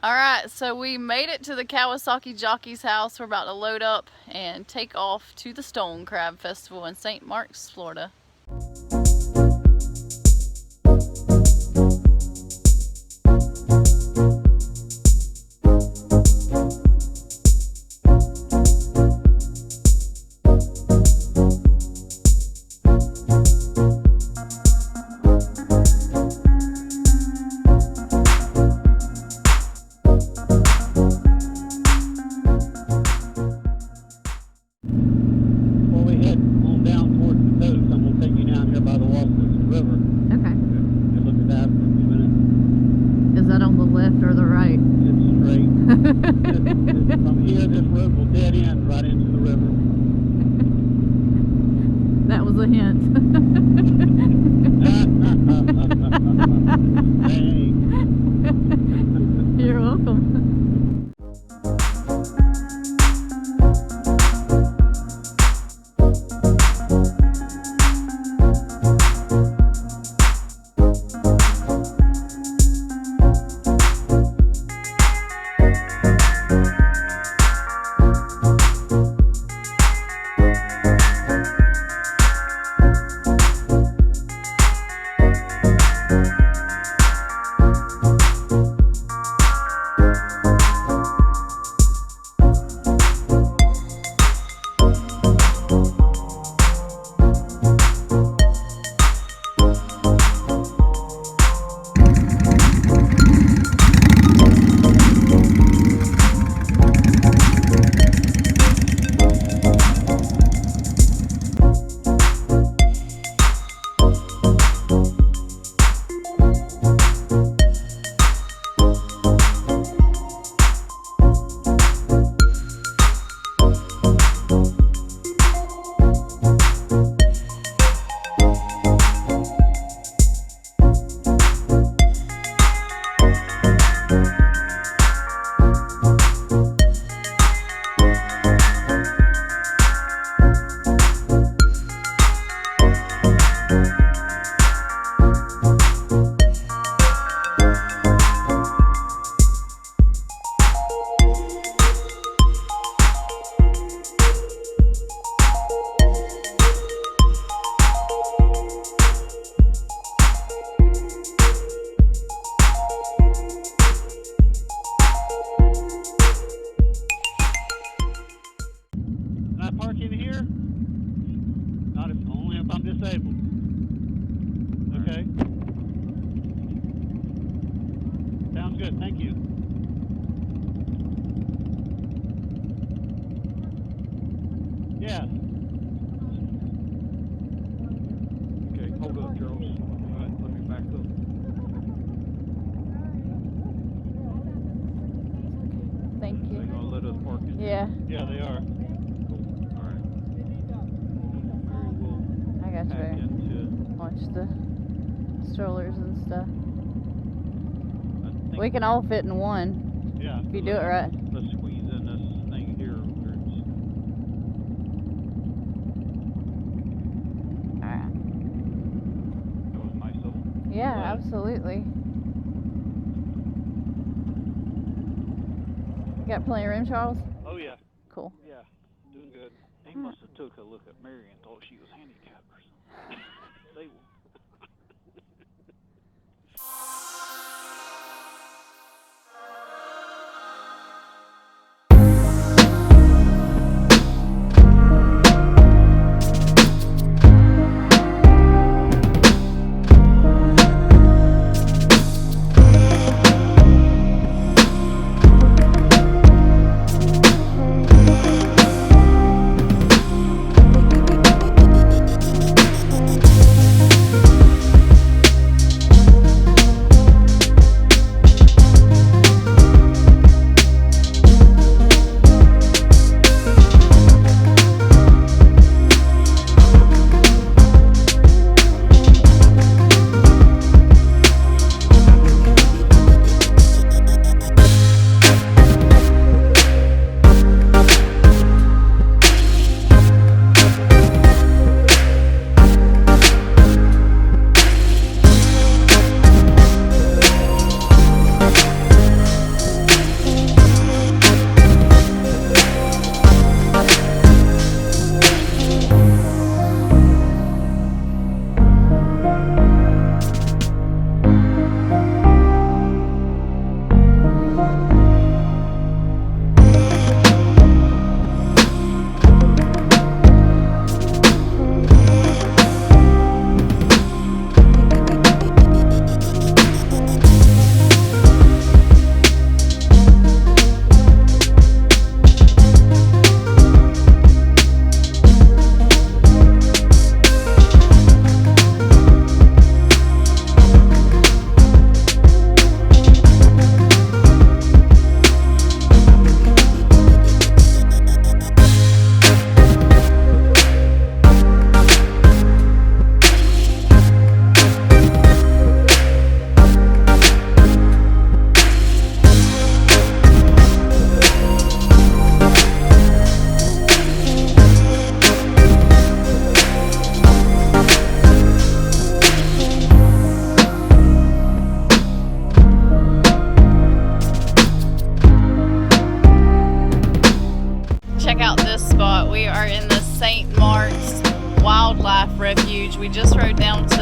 Alright, so we made it to the Kawasaki Jocki's house. We're about to load up and take off to the Stone Crab Festival in St. Marks, Florida. Left or the right? It's straight. From here, this road will dead end right into the river. That was a hint. Thanks. You're welcome. Park in here? Not if only if I'm disabled. Okay. Sounds good, thank you. Yeah. Okay, hold up, Charles. All right, let me back up. Thank you. They gonna let us park in? Yeah. Yeah, they are. I got you. Watch the strollers and stuff. We can all fit in one. Yeah. If you do it right. Let's squeeze in this thing here. Alright. That was nice of them. Yeah, absolutely. You got plenty of room, Charles? Oh yeah. Cool. Yeah, doing good. He must have took a look at Mary and thought she was handicapped or something. They will. Refuge. We just rode down to